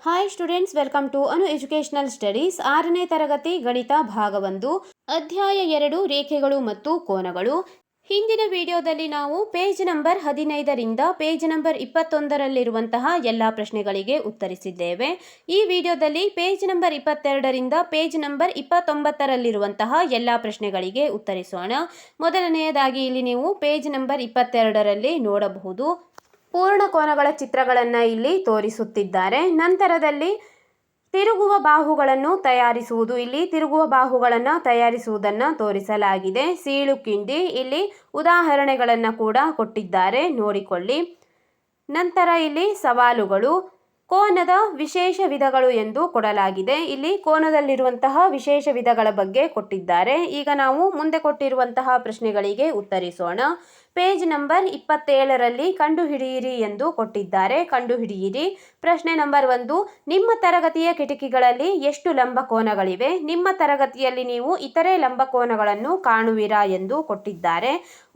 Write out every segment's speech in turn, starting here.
Hi students, welcome to Anu educational studies. 6ನೇ ತರಗತಿ ಗಣಿತ ಭಾಗ 1 ಅಧ್ಯಾಯ 2 ರೇಖೆಗಳು ಮತ್ತು ಕೋನಗಳು. ಹಿಂದಿನ ವಿಡಿಯೋದಲ್ಲಿ ನಾವು ಪೇಜ್ ನಂಬರ್ 15ರಿಂದ ಪೇಜ್ ನಂಬರ್ 21ರಲ್ಲಿರುವಂತಹ ಎಲ್ಲ ಪ್ರಶ್ನೆಗಳಿಗೆ ಉತ್ತರಿಸಿದ್ದೇವೆ. ಈ ವಿಡಿಯೋದಲ್ಲಿ ಪೇಜ್ ನಂಬರ್ 22ರಿಂದ ಪೇಜ್ ನಂಬರ್ 29ರಲ್ಲಿರುವಂತಹ ಎಲ್ಲ ಪ್ರಶ್ನೆಗಳಿಗೆ ಉತ್ತರಿಸೋಣ. ಮೊದಲನೆಯದಾಗಿ ಇಲ್ಲಿ ನೀವು ಪೇಜ್ ನಂಬರ್ 22ರಲ್ಲಿ ನೋಡಬಹುದು ಪೂರ್ಣ ಕೋನಗಳ ಚಿತ್ರಗಳನ್ನು ಇಲ್ಲಿ ತೋರಿಸುತ್ತಿದ್ದಾರೆ. ನಂತರದಲ್ಲಿ ತಿರುಗುವ ಬಾಹುಗಳನ್ನು ತಯಾರಿಸುವುದು, ಇಲ್ಲಿ ತಿರುಗುವ ಬಾಹುಗಳನ್ನು ತಯಾರಿಸುವುದನ್ನು ತೋರಿಸಲಾಗಿದೆ. ಸೀಳು ಕಿಂಡಿ, ಇಲ್ಲಿ ಉದಾಹರಣೆಗಳನ್ನು ಕೂಡ ಕೊಟ್ಟಿದ್ದಾರೆ, ನೋಡಿಕೊಳ್ಳಿ. ನಂತರ ಇಲ್ಲಿ ಸವಾಲುಗಳು, ಕೋನದ ವಿಶೇಷ ವಿಧಗಳು ಎಂದು ಕೊಡಲಾಗಿದೆ. ಇಲ್ಲಿ ಕೋನದಲ್ಲಿರುವಂತಹ ವಿಶೇಷ ವಿಧಗಳ ಬಗ್ಗೆ ಕೊಟ್ಟಿದ್ದಾರೆ. ಈಗ ನಾವು ಮುಂದೆ ಕೊಟ್ಟಿರುವಂತಹ ಪ್ರಶ್ನೆಗಳಿಗೆ ಉತ್ತರಿಸೋಣ. ಪೇಜ್ ನಂಬರ್ 27ರಲ್ಲಿ ಕಂಡುಹಿಡಿಯಿರಿ ಎಂದು ಕೊಟ್ಟಿದ್ದಾರೆ. ಕಂಡುಹಿಡಿಯಿರಿ. ಪ್ರಶ್ನೆ ನಂಬರ್ 1, ನಿಮ್ಮ ತರಗತಿಯ ಕಿಟಕಿಗಳಲ್ಲಿ ಎಷ್ಟು ಲಂಬಕೋನಗಳಿವೆ? ನಿಮ್ಮ ತರಗತಿಯಲ್ಲಿ ನೀವು ಇತರೆ ಲಂಬಕೋನಗಳನ್ನು ಕಾಣುವಿರಾ ಎಂದು ಕೊಟ್ಟಿದ್ದಾರೆ.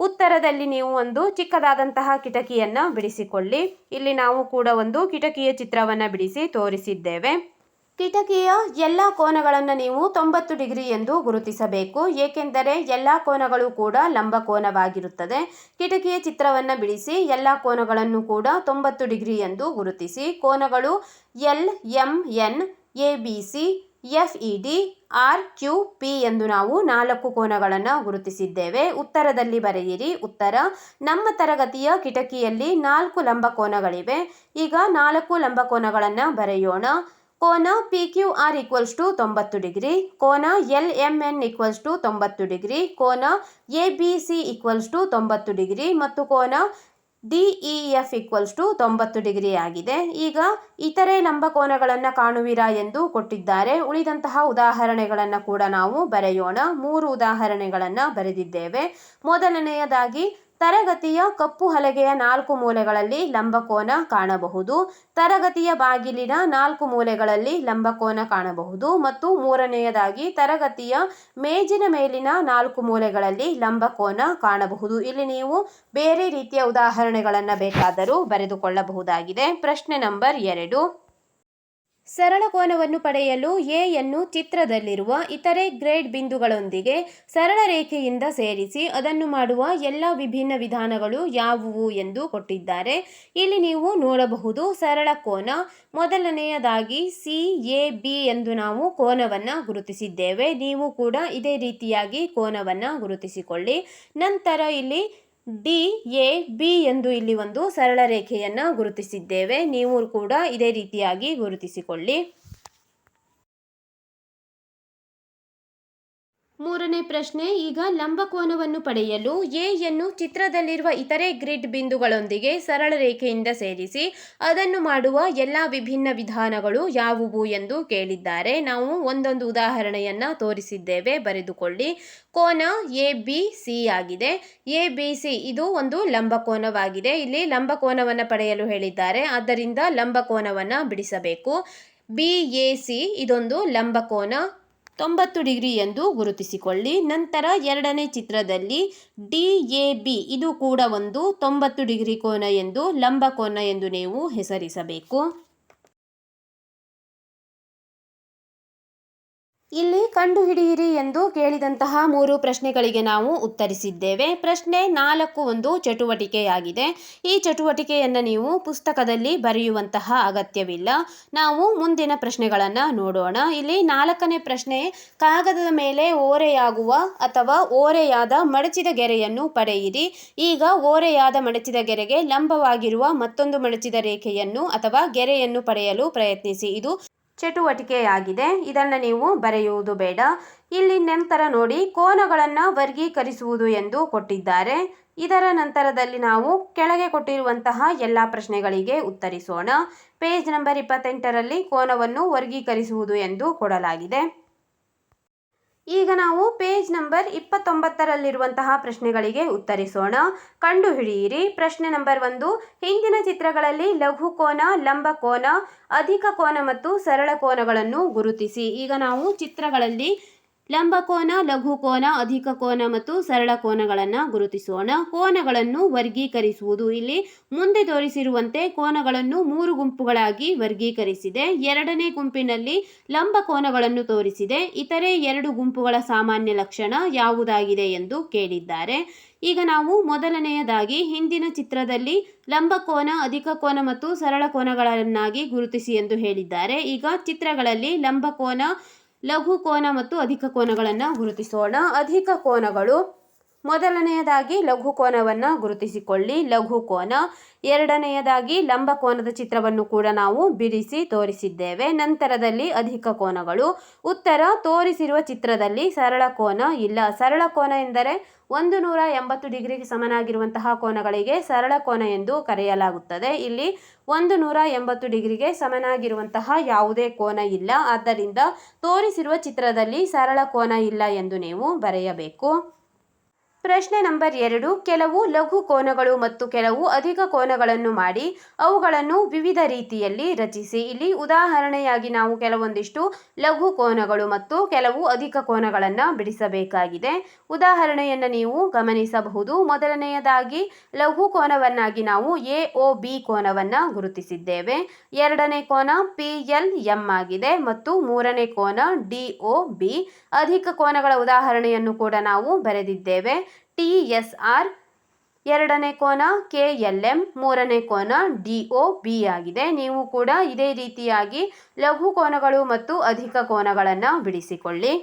ಉತ್ತರದಲ್ಲಿ ನೀವು ಒಂದು ಚಿಕ್ಕದಾದಂತಹ ಕಿಟಕಿಯನ್ನು ಬಿಡಿಸಿಕೊಳ್ಳಿ. ಇಲ್ಲಿ ನಾವು ಕೂಡ ಒಂದು ಕಿಟಕಿಯ ಚಿತ್ರವನ್ನು ಬಿಡಿಸಿ ತೋರಿಸಿದ್ದೇವೆ. ಕಿಟಕಿಯ ಎಲ್ಲ ಕೋನಗಳನ್ನು ನೀವು 90 ಡಿಗ್ರಿ ಎಂದು ಗುರುತಿಸಬೇಕು, ಏಕೆಂದರೆ ಎಲ್ಲ ಕೋನಗಳು ಕೂಡ ಲಂಬಕೋನವಾಗಿರುತ್ತದೆ. ಕಿಟಕಿಯ ಚಿತ್ರವನ್ನು ಬಿಡಿಸಿ ಎಲ್ಲ ಕೋನಗಳನ್ನು ಕೂಡ 90 ಡಿಗ್ರಿ ಎಂದು ಗುರುತಿಸಿ. ಕೋನಗಳು L, M, N, A, B, C, F, E, D, R, Q, P ಎಂದು ನಾವು 4 ಕೋನಗಳನ್ನು ಗುರುತಿಸಿದ್ದೇವೆ. ಉತ್ತರದಲ್ಲಿ ಬರೆಯಿರಿ. ಉತ್ತರ: ನಮ್ಮ ತರಗತಿಯ ಕಿಟಕಿಯಲ್ಲಿ 4 ಲಂಬಕೋನಗಳಿವೆ. ಈಗ 4 ಲಂಬಕೋನಗಳನ್ನು ಬರೆಯೋಣ. ಕೋನ ಪಿ ಕ್ಯೂ ಆರ್ = 90 ಡಿಗ್ರಿ, ಕೋನ ಎಲ್ ಎಂ ಎನ್ = 90 ಡಿಗ್ರಿ, ಕೋನ ಎ ಬಿ ಸಿ = 90 ಡಿಗ್ರಿ ಮತ್ತು ಕೋನ ಡಿ ಇ ಎಫ್ = 90 ಡಿಗ್ರಿ ಆಗಿದೆ. ಈಗ ಇತರೆ ಲಂಬಕೋನಗಳನ್ನು ಕಾಣುವಿರಾ ಎಂದು ಕೊಟ್ಟಿದ್ದಾರೆ. ಉಳಿದಂತಹ ಉದಾಹರಣೆಗಳನ್ನು ಕೂಡ ನಾವು ಬರೆಯೋಣ. 3 ಉದಾಹರಣೆಗಳನ್ನು ಬರೆದಿದ್ದೇವೆ. ಮೊದಲನೆಯದಾಗಿ, ತರಗತಿಯ ಕಪ್ಪು ಹಲಗೆಯ 4 ಮೂಲೆಗಳಲ್ಲಿ ಲಂಬಕೋನ ಕಾಣಬಹುದು. ತರಗತಿಯ ಬಾಗಿಲಿನ 4 ಮೂಲೆಗಳಲ್ಲಿ ಲಂಬಕೋನ ಕಾಣಬಹುದು. ಮತ್ತು ಮೂರನೆಯದಾಗಿ, ತರಗತಿಯ ಮೇಜಿನ ಮೇಲಿನ 4 ಮೂಲೆಗಳಲ್ಲಿ ಲಂಬಕೋನ ಕಾಣಬಹುದು. ಇಲ್ಲಿ ನೀವು ಬೇರೆ ರೀತಿಯ ಉದಾಹರಣೆಗಳನ್ನು ಬೇಕಾದರೂ ಬರೆದುಕೊಳ್ಳಬಹುದಾಗಿದೆ. ಪ್ರಶ್ನೆ ನಂಬರ್ 2, ಸರಳ ಕೋನವನ್ನು ಪಡೆಯಲು ಎ ಯನ್ನು ಚಿತ್ರದಲ್ಲಿರುವ ಇತರೆ ಗ್ರೇಡ್ ಬಿಂದುಗಳೊಂದಿಗೆ ಸರಳ ರೇಖೆಯಿಂದ ಸೇರಿಸಿ ಅದನ್ನು ಮಾಡುವ ಎಲ್ಲ ವಿಭಿನ್ನ ವಿಧಾನಗಳು ಯಾವುವು ಎಂದು ಕೊಟ್ಟಿದ್ದಾರೆ. ಇಲ್ಲಿ ನೀವು ನೋಡಬಹುದು ಸರಳ ಕೋನ. ಮೊದಲನೆಯದಾಗಿ ಸಿ ಎ ಬಿ ಎಂದು ನಾವು ಕೋನವನ್ನು ಗುರುತಿಸಿದ್ದೇವೆ. ನೀವು ಕೂಡ ಇದೇ ರೀತಿಯಾಗಿ ಕೋನವನ್ನು ಗುರುತಿಸಿಕೊಳ್ಳಿ. ನಂತರ ಇಲ್ಲಿ ಡಿ ಎ ಬಿ ಎಂದು ಇಲ್ಲಿ ಒಂದು ಸರಳ ರೇಖೆಯನ್ನು ಗುರುತಿಸಿದ್ದೇವೆ. ನೀವು ಕೂಡ ಇದೇ ರೀತಿಯಾಗಿ ಗುರುತಿಸಿಕೊಳ್ಳಿ. ಮೂರನೇ ಪ್ರಶ್ನೆ, ಈಗ ಲಂಬಕೋನವನ್ನು ಪಡೆಯಲು ಎ ಯನ್ನು ಚಿತ್ರದಲ್ಲಿರುವ ಇತರೆ ಗ್ರಿಡ್ ಬಿಂದುಗಳೊಂದಿಗೆ ಸರಳ ರೇಖೆಯಿಂದ ಸೇರಿಸಿ ಅದನ್ನು ಮಾಡುವ ಎಲ್ಲ ವಿಭಿನ್ನ ವಿಧಾನಗಳು ಯಾವುವು ಎಂದು ಕೇಳಿದ್ದಾರೆ. ನಾವು ಒಂದೊಂದು ಉದಾಹರಣೆಯನ್ನು ತೋರಿಸಿದ್ದೇವೆ, ಬರೆದುಕೊಳ್ಳಿ. ಕೋನ ಎ ಬಿ ಸಿ ಆಗಿದೆ. ಎ ಬಿ ಸಿ ಇದು ಒಂದು ಲಂಬಕೋನವಾಗಿದೆ. ಇಲ್ಲಿ ಲಂಬಕೋನವನ್ನು ಪಡೆಯಲು ಹೇಳಿದ್ದಾರೆ, ಆದ್ದರಿಂದ ಲಂಬಕೋನವನ್ನು ಬಿಡಿಸಬೇಕು. ಬಿ ಎ ಸಿ ಇದೊಂದು ಲಂಬಕೋನ 90 ಡಿಗ್ರಿ ಎಂದು ಗುರುತಿಸಿಕೊಳ್ಳಿ. ನಂತರ ಎರಡನೇ ಚಿತ್ರದಲ್ಲಿ ಡಿ ಎ ಬಿ ಇದು ಕೂಡ ಒಂದು 90 ಡಿಗ್ರಿ ಕೋನ ಎಂದು ಲಂಬಕೋನ ಎಂದು ನೀವು ಹೆಸರಿಸಬೇಕು. ಇಲ್ಲಿ ಕಂಡುಹಿಡಿಯಿರಿ ಎಂದು ಕೇಳಿದಂತಹ 3 ಪ್ರಶ್ನೆಗಳಿಗೆ ನಾವು ಉತ್ತರಿಸಿದ್ದೇವೆ. ಪ್ರಶ್ನೆ 4 ಒಂದು ಚಟುವಟಿಕೆಯಾಗಿದೆ. ಈ ಚಟುವಟಿಕೆಯನ್ನು ನೀವು ಪುಸ್ತಕದಲ್ಲಿ ಬರೆಯುವಂತಹ ಅಗತ್ಯವಿಲ್ಲ. ನಾವು ಮುಂದಿನ ಪ್ರಶ್ನೆಗಳನ್ನು ನೋಡೋಣ. ಇಲ್ಲಿ 4ನೇ ಪ್ರಶ್ನೆ, ಕಾಗದದ ಮೇಲೆ ಓರೆಯಾಗುವ ಅಥವಾ ಓರೆಯಾದ ಮಡಚಿದ ಗೆರೆಯನ್ನು ಪಡೆಯಿರಿ. ಈಗ ಓರೆಯಾದ ಮಡಚಿದ ಗೆರೆಗೆ ಲಂಬವಾಗಿರುವ ಮತ್ತೊಂದು ಮಡಚಿದ ರೇಖೆಯನ್ನು ಅಥವಾ ಗೆರೆಯನ್ನು ಪಡೆಯಲು ಪ್ರಯತ್ನಿಸಿ. ಇದು ಚಟುವಟಿಕೆಯಾಗಿದೆ. ಇದನ್ನು ನೀವು ಬರೆಯುವುದು ಬೇಡ. ಇಲ್ಲಿ ನಂತರ ನೋಡಿ, ಕೋನಗಳನ್ನು ವರ್ಗೀಕರಿಸುವುದು ಎಂದು ಕೊಟ್ಟಿದ್ದಾರೆ. ಇದರ ನಂತರದಲ್ಲಿ ನಾವು ಕೆಳಗೆ ಕೊಟ್ಟಿರುವಂತಹ ಎಲ್ಲ ಪ್ರಶ್ನೆಗಳಿಗೆ ಉತ್ತರಿಸೋಣ. ಪೇಜ್ ನಂಬರ್ 28ರಲ್ಲಿ ಕೋನವನ್ನು ವರ್ಗೀಕರಿಸುವುದು ಎಂದು ಕೊಡಲಾಗಿದೆ. ಈಗ ನಾವು ಪೇಜ್ ನಂಬರ್ 29ರಲ್ಲಿರುವಂತಹ ಪ್ರಶ್ನೆಗಳಿಗೆ ಉತ್ತರಿಸೋಣ. ಕಂಡುಹಿಡಿಯಿರಿ. ಪ್ರಶ್ನೆ ನಂಬರ್ 1, ಹಿಂದಿನ ಚಿತ್ರಗಳಲ್ಲಿ ಲಘು ಕೋನ, ಲಂಬ ಕೋನ, ಅಧಿಕ ಕೋನ ಮತ್ತು ಸರಳ ಕೋನಗಳನ್ನು ಗುರುತಿಸಿ. ಈಗ ನಾವು ಚಿತ್ರಗಳಲ್ಲಿ ಲಂಬಕೋನ, ಲಘು ಕೋನ, ಅಧಿಕ ಕೋನ ಮತ್ತು ಸರಳ ಕೋನಗಳನ್ನು ಗುರುತಿಸೋಣ. ಕೋನಗಳನ್ನು ವರ್ಗೀಕರಿಸುವುದು. ಇಲ್ಲಿ ಮುಂದೆ ತೋರಿಸಿರುವಂತೆ ಕೋನಗಳನ್ನು 3 ಗುಂಪುಗಳಾಗಿ ವರ್ಗೀಕರಿಸಿದೆ. ಎರಡನೇ ಗುಂಪಿನಲ್ಲಿ ಲಂಬ ಕೋನಗಳನ್ನು ತೋರಿಸಿದೆ. ಇತರೆ 2 ಗುಂಪುಗಳ ಸಾಮಾನ್ಯ ಲಕ್ಷಣ ಯಾವುದಾಗಿದೆ ಎಂದು ಕೇಳಿದ್ದಾರೆ. ಈಗ ನಾವು ಮೊದಲನೆಯದಾಗಿ ಹಿಂದಿನ ಚಿತ್ರದಲ್ಲಿ ಲಂಬಕೋನ, ಅಧಿಕ ಕೋನ ಮತ್ತು ಸರಳ ಕೋನಗಳನ್ನಾಗಿ ಗುರುತಿಸಿ ಎಂದು ಹೇಳಿದ್ದಾರೆ. ಈಗ ಚಿತ್ರಗಳಲ್ಲಿ ಲಂಬಕೋನ, ಲಘು ಕೋನ ಮತ್ತು ಅಧಿಕ ಕೋನಗಳನ್ನು ಗುರುತಿಸೋಣ. ಅಧಿಕ ಕೋನಗಳು, ಮೊದಲನೆಯದಾಗಿ ಲಘು ಕೋನವನ್ನು ಗುರುತಿಸಿಕೊಳ್ಳಿ. ಲಘು ಕೋನ. ಎರಡನೆಯದಾಗಿ ಲಂಬ ಕೋನದ ಚಿತ್ರವನ್ನು ಕೂಡ ನಾವು ಬಿಡಿಸಿ ತೋರಿಸಿದ್ದೇವೆ. ನಂತರದಲ್ಲಿ ಅಧಿಕ ಕೋನಗಳು. ಉತ್ತರ: ತೋರಿಸಿರುವ ಚಿತ್ರದಲ್ಲಿ ಸರಳ ಕೋನ ಇಲ್ಲ. ಸರಳ ಕೋನ ಎಂದರೆ 180 ಡಿಗ್ರಿಗೆ ಸಮನಾಗಿರುವಂತಹ ಕೋನಗಳಿಗೆ ಸರಳ ಕೋನ ಎಂದು ಕರೆಯಲಾಗುತ್ತದೆ. ಇಲ್ಲಿ 180 ಡಿಗ್ರಿಗೆ ಸಮನಾಗಿರುವಂತಹ ಯಾವುದೇ ಕೋನ ಇಲ್ಲ. ಆದ್ದರಿಂದ ತೋರಿಸಿರುವ ಚಿತ್ರದಲ್ಲಿ ಸರಳ ಕೋನ ಇಲ್ಲ ಎಂದು ನೀವು ಬರೆಯಬೇಕು. ಪ್ರಶ್ನೆ ನಂಬರ್ 2. ಕೆಲವು ಲಘು ಕೋನಗಳು ಮತ್ತು ಕೆಲವು ಅಧಿಕ ಕೋನಗಳನ್ನು ಮಾಡಿ ಅವುಗಳನ್ನು ವಿವಿಧ ರೀತಿಯಲ್ಲಿ ರಚಿಸಿ. ಇಲ್ಲಿ ಉದಾಹರಣೆಯಾಗಿ ನಾವು ಕೆಲವೊಂದಿಷ್ಟು ಲಘು ಕೋನಗಳು ಮತ್ತು ಕೆಲವು ಅಧಿಕ ಕೋನಗಳನ್ನು ಬಿಡಿಸಬೇಕಾಗಿದೆ. ಉದಾಹರಣೆಯನ್ನು ನೀವು ಗಮನಿಸಬಹುದು. ಮೊದಲನೆಯದಾಗಿ ಲಘು ಕೋನವನ್ನಾಗಿ ನಾವು AOB ಕೋನವನ್ನು ಗುರುತಿಸಿದ್ದೇವೆ. ಎರಡನೇ ಕೋನ PLM ಆಗಿದೆ ಮತ್ತು ಮೂರನೇ ಕೋನ DOB. ಅಧಿಕ ಕೋನಗಳ ಉದಾಹರಣೆಯನ್ನು ಕೂಡ ನಾವು ಬರೆದಿದ್ದೇವೆ. TSR, ಎರಡನೇ ಕೋನ KLM, ಮೂರನೇ ಕೋನ DOB ಆಗಿದೆ. ನೀವು ಕೂಡ ಇದೇ ರೀತಿಯಾಗಿ ಲಘು ಕೋನಗಳು ಮತ್ತು ಅಧಿಕ ಕೋನಗಳನ್ನು ಬಿಡಿಸಿಕೊಳ್ಳಿ.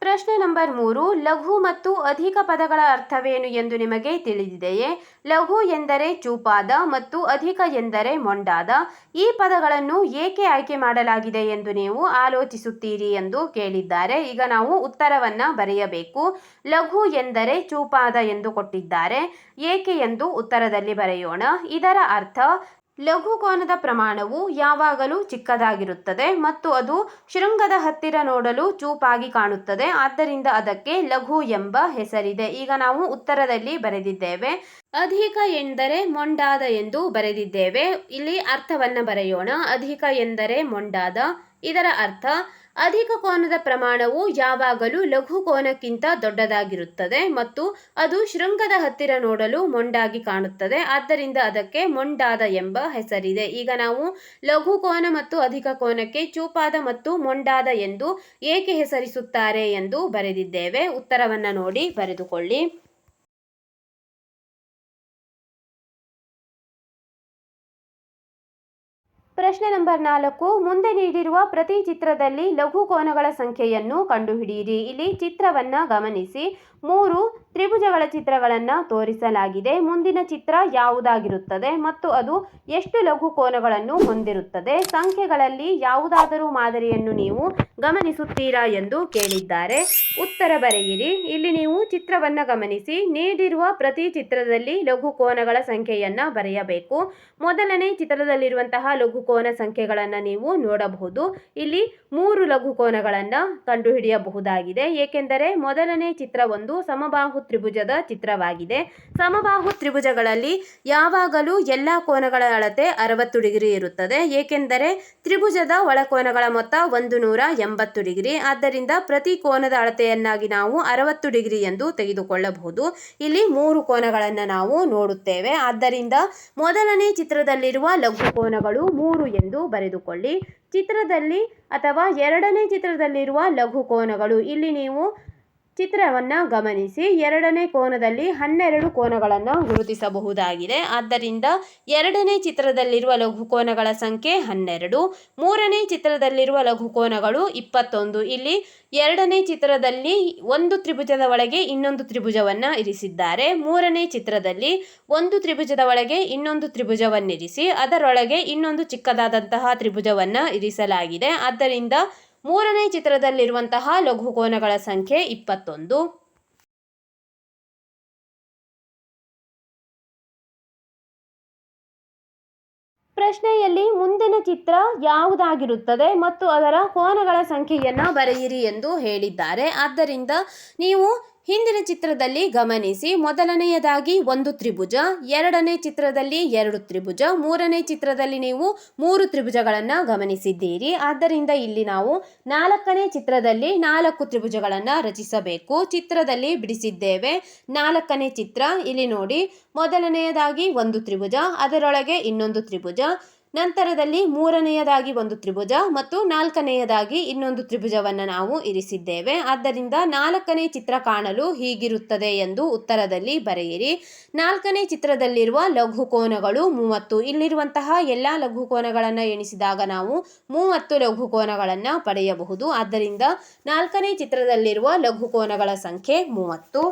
ಪ್ರಶ್ನೆ ನಂಬರ್ 3. ಲಘು ಮತ್ತು ಅಧಿಕ ಪದಗಳ ಅರ್ಥವೇನು ಎಂದು ನಿಮಗೆ ತಿಳಿದಿದೆಯೇ? ಲಘು ಎಂದರೆ ಚೂಪಾದ ಮತ್ತು ಅಧಿಕ ಎಂದರೆ ಮೊಂಡಾದ. ಈ ಪದಗಳನ್ನು ಏಕೆ ಆಯ್ಕೆ ಮಾಡಲಾಗಿದೆ ಎಂದು ನೀವು ಆಲೋಚಿಸುತ್ತೀರಿ ಎಂದು ಕೇಳಿದ್ದಾರೆ. ಈಗ ನಾವು ಉತ್ತರವನ್ನು ಬರೆಯಬೇಕು. ಲಘು ಎಂದರೆ ಚೂಪಾದ ಎಂದು ಕೊಟ್ಟಿದ್ದಾರೆ. ಏಕೆ ಎಂದು ಉತ್ತರದಲ್ಲಿ ಬರೆಯೋಣ. ಇದರ ಅರ್ಥ: ಲಘು ಕೋನದ ಪ್ರಮಾಣವು ಯಾವಾಗಲೂ ಚಿಕ್ಕದಾಗಿರುತ್ತದೆ ಮತ್ತು ಅದು ಶೃಂಗದ ಹತ್ತಿರ ನೋಡಲು ಚೂಪಾಗಿ ಕಾಣುತ್ತದೆ. ಆದ್ದರಿಂದ ಅದಕ್ಕೆ ಲಘು ಎಂಬ ಹೆಸರಿದೆ. ಈಗ ನಾವು ಉತ್ತರದಲ್ಲಿ ಬರೆದಿದ್ದೇವೆ. ಅಧಿಕ ಎಂದರೆ ಮೊಂಡಾದ ಎಂದು ಬರೆದಿದ್ದೇವೆ. ಇಲ್ಲಿ ಅರ್ಥವನ್ನು ಬರೆಯೋಣ. ಅಧಿಕ ಎಂದರೆ ಮೊಂಡಾದ. ಇದರ ಅರ್ಥ: ಅಧಿಕ ಕೋನದ ಪ್ರಮಾಣವು ಯಾವಾಗಲೂ ಲಘು ಕೋನಕ್ಕಿಂತ ದೊಡ್ಡದಾಗಿರುತ್ತದೆ ಮತ್ತು ಅದು ಶೃಂಗದ ಹತ್ತಿರ ನೋಡಲು ಮೊಂಡಾಗಿ ಕಾಣುತ್ತದೆ. ಆದ್ದರಿಂದ ಅದಕ್ಕೆ ಮೊಂಡಾದ ಎಂಬ ಹೆಸರಿದೆ. ಈಗ ನಾವು ಲಘು ಕೋನ ಮತ್ತು ಅಧಿಕ ಕೋನಕ್ಕೆ ಚೂಪಾದ ಮತ್ತು ಮೊಂಡಾದ ಎಂದು ಏಕೆ ಹೆಸರಿಸುತ್ತಾರೆ ಎಂದು ಬರೆದಿದ್ದೇವೆ. ಉತ್ತರವನ್ನು ನೋಡಿ ಬರೆದುಕೊಳ್ಳಿ. ಪ್ರಶ್ನೆ ನಂಬರ್ 4. ಮುಂದೆ ನೀಡಿರುವ ಪ್ರತಿ ಚಿತ್ರದಲ್ಲಿ ಲಘು ಕೋನಗಳ ಸಂಖ್ಯೆಯನ್ನು ಕಂಡುಹಿಡಿಯಿರಿ. ಇಲ್ಲಿ ಚಿತ್ರವನ್ನು ಗಮನಿಸಿ. 3 ತ್ರಿಭುಜಗಳ ಚಿತ್ರಗಳನ್ನು ತೋರಿಸಲಾಗಿದೆ. ಮುಂದಿನ ಚಿತ್ರ ಯಾವುದಾಗಿರುತ್ತದೆ ಮತ್ತು ಅದು ಎಷ್ಟು ಲಘು ಕೋನಗಳನ್ನು ಹೊಂದಿರುತ್ತದೆ? ಸಂಖ್ಯೆಗಳಲ್ಲಿ ಯಾವುದಾದರೂ ಮಾದರಿಯನ್ನು ನೀವು ಗಮನಿಸುತ್ತೀರಾ ಎಂದು ಕೇಳಿದ್ದಾರೆ. ಉತ್ತರ ಬರೆಯಿರಿ. ಇಲ್ಲಿ ನೀವು ಚಿತ್ರವನ್ನು ಗಮನಿಸಿ. ನೀಡಿರುವ ಪ್ರತಿ ಚಿತ್ರದಲ್ಲಿ ಲಘು ಕೋನಗಳ ಸಂಖ್ಯೆಯನ್ನು ಬರೆಯಬೇಕು. ಮೊದಲನೇ ಚಿತ್ರದಲ್ಲಿರುವಂತಹ ಲಘು ಕೋನ ಸಂಖ್ಯೆಗಳನ್ನು ನೀವು ನೋಡಬಹುದು. ಇಲ್ಲಿ 3 ಲಘು ಕೋನಗಳನ್ನು ಕಂಡುಹಿಡಿಯಬಹುದಾಗಿದೆ. ಏಕೆಂದರೆ ಮೊದಲನೇ ಚಿತ್ರ ಒಂದು ಸಮಬಾಹು ತ್ರಿಭುಜದ ಚಿತ್ರವಾಗಿದೆ. ಸಮಬಾಹು ತ್ರಿಭುಜಗಳಲ್ಲಿ ಯಾವಾಗಲೂ ಎಲ್ಲ ಕೋನಗಳ ಅಳತೆ 60 ಡಿಗ್ರಿ ಇರುತ್ತದೆ. ಏಕೆಂದರೆ ತ್ರಿಭುಜದ ಒಳಕೋನಗಳ ಮೊತ್ತ 180 ಡಿಗ್ರಿ. ಆದ್ದರಿಂದ ಪ್ರತಿ ಕೋನದ ಅಳತೆಯನ್ನಾಗಿ ನಾವು 60 ಡಿಗ್ರಿ ಎಂದು ತೆಗೆದುಕೊಳ್ಳಬಹುದು. ಇಲ್ಲಿ 3 ಕೋನಗಳನ್ನು ನಾವು ನೋಡುತ್ತೇವೆ. ಆದ್ದರಿಂದ ಮೊದಲನೇ ಚಿತ್ರದಲ್ಲಿರುವ ಲಘು ಕೋನಗಳು 3 ಎಂದು ಬರೆದುಕೊಳ್ಳಿ. ಚಿತ್ರದಲ್ಲಿ ಅಥವಾ ಎರಡನೇ ಚಿತ್ರದಲ್ಲಿರುವ ಲಘು ಕೋನಗಳು, ಇಲ್ಲಿ ನೀವು ಚಿತ್ರವನ್ನು ಗಮನಿಸಿ. ಎರಡನೇ ಕೋನದಲ್ಲಿ 12 ಕೋನಗಳನ್ನು ಗುರುತಿಸಬಹುದಾಗಿದೆ. ಆದ್ದರಿಂದ ಎರಡನೇ ಚಿತ್ರದಲ್ಲಿರುವ ಲಘು ಕೋನಗಳ ಸಂಖ್ಯೆ 12. ಮೂರನೇ ಚಿತ್ರದಲ್ಲಿರುವ ಲಘು ಕೋನಗಳು 21. ಇಲ್ಲಿ ಎರಡನೇ ಚಿತ್ರದಲ್ಲಿ ಒಂದು ತ್ರಿಭುಜದ ಒಳಗೆ ಇನ್ನೊಂದು ತ್ರಿಭುಜವನ್ನು ಇರಿಸಿದ್ದಾರೆ. ಮೂರನೇ ಚಿತ್ರದಲ್ಲಿ ಒಂದು ತ್ರಿಭುಜದ ಒಳಗೆ ಇನ್ನೊಂದು ತ್ರಿಭುಜವನ್ನಿರಿಸಿ ಅದರೊಳಗೆ ಇನ್ನೊಂದು ಚಿಕ್ಕದಾದಂತಹ ತ್ರಿಭುಜವನ್ನು ಇರಿಸಲಾಗಿದೆ. ಆದ್ದರಿಂದ ಮೂರನೇ ಚಿತ್ರದಲ್ಲಿರುವಂತಹ ಲಘು ಕೋನಗಳ ಸಂಖ್ಯೆ 21. ಪ್ರಶ್ನೆಯಲ್ಲಿ ಮುಂದಿನ ಚಿತ್ರ ಯಾವುದಾಗಿರುತ್ತದೆ ಮತ್ತು ಅದರ ಕೋನಗಳ ಸಂಖ್ಯೆಯನ್ನು ಬರೆಯಿರಿ ಎಂದು ಹೇಳಿದ್ದಾರೆ. ಆದ್ದರಿಂದ ನೀವು ಹಿಂದಿನ ಚಿತ್ರದಲ್ಲಿ ಗಮನಿಸಿ, ಮೊದಲನೆಯದಾಗಿ ಒಂದು ತ್ರಿಭುಜ, ಎರಡನೇ ಚಿತ್ರದಲ್ಲಿ ಎರಡು ತ್ರಿಭುಜ, ಮೂರನೇ ಚಿತ್ರದಲ್ಲಿ ನೀವು ಮೂರು ತ್ರಿಭುಜಗಳನ್ನು ಗಮನಿಸಿದ್ದೀರಿ. ಆದ್ದರಿಂದ ಇಲ್ಲಿ ನಾವು ನಾಲ್ಕನೇ ಚಿತ್ರದಲ್ಲಿ 4 ತ್ರಿಭುಜಗಳನ್ನು ರಚಿಸಬೇಕು. ಚಿತ್ರದಲ್ಲಿ ಬಿಡಿಸಿದ್ದೇವೆ ನಾಲ್ಕನೇ ಚಿತ್ರ. ಇಲ್ಲಿ ನೋಡಿ, ಮೊದಲನೆಯದಾಗಿ ಒಂದು ತ್ರಿಭುಜ, ಅದರೊಳಗೆ ಇನ್ನೊಂದು ತ್ರಿಭುಜ, ನಂತರದಲ್ಲಿ ಮೂರನೆಯದಾಗಿ ಒಂದು ತ್ರಿಭುಜ ಮತ್ತು ನಾಲ್ಕನೆಯದಾಗಿ ಇನ್ನೊಂದು ತ್ರಿಭುಜವನ್ನು ನಾವು ಇರಿಸಿದ್ದೇವೆ. ಆದ್ದರಿಂದ ನಾಲ್ಕನೇ ಚಿತ್ರ ಕಾಣಲು ಹೀಗಿರುತ್ತದೆ ಎಂದು ಉತ್ತರದಲ್ಲಿ ಬರೆಯಿರಿ. ನಾಲ್ಕನೇ ಚಿತ್ರದಲ್ಲಿರುವ ಲಘುಕೋನಗಳು 30. ಇಲ್ಲಿರುವಂತಹ ಎಲ್ಲ ಲಘುಕೋನಗಳನ್ನು ಎಣಿಸಿದಾಗ ನಾವು 30 ಲಘುಕೋನಗಳನ್ನು ಪಡೆಯಬಹುದು. ಆದ್ದರಿಂದ ನಾಲ್ಕನೇ ಚಿತ್ರದಲ್ಲಿರುವ ಲಘುಕೋನಗಳ ಸಂಖ್ಯೆ 30.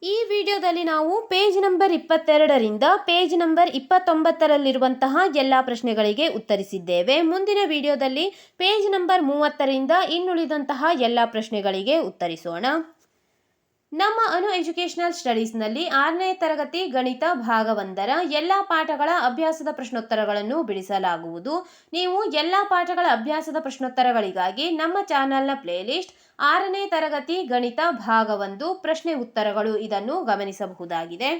ಈ ವಿಡಿಯೋದಲ್ಲಿ ನಾವು ಪೇಜ್ ನಂಬರ್ 22ರಿಂದ ಪೇಜ್ ನಂಬರ್ 29ರಲ್ಲಿರುವಂತಹ ಎಲ್ಲ ಪ್ರಶ್ನೆಗಳಿಗೆ ಉತ್ತರಿಸಿದ್ದೇವೆ. ಮುಂದಿನ ವಿಡಿಯೋದಲ್ಲಿ ಪೇಜ್ ನಂಬರ್ 30ರಿಂದ ಇನ್ನುಳಿದಂತಹ ಎಲ್ಲ ಪ್ರಶ್ನೆಗಳಿಗೆ ಉತ್ತರಿಸೋಣ. ನಮ್ಮ ಅನು ಎಜುಕೇಷನಲ್ ಸ್ಟಡೀಸ್ನಲ್ಲಿ 6ನೇ ತರಗತಿ ಗಣಿತ ಭಾಗ 1ರ ಎಲ್ಲ ಪಾಠಗಳ ಅಭ್ಯಾಸದ ಪ್ರಶ್ನೋತ್ತರಗಳನ್ನು ಬಿಡಿಸಲಾಗುವುದು. ನೀವು ಎಲ್ಲ ಪಾಠಗಳ ಅಭ್ಯಾಸದ ಪ್ರಶ್ನೋತ್ತರಗಳಿಗಾಗಿ ನಮ್ಮ ಚಾನಲ್ನ ಪ್ಲೇಲಿಸ್ಟ್ 6ನೇ ತರಗತಿ ಗಣಿತ ಭಾಗ 1 ಪ್ರಶ್ನೆ ಉತ್ತರಗಳು ಇದನ್ನು ಗಮನಿಸಬಹುದಾಗಿದೆ.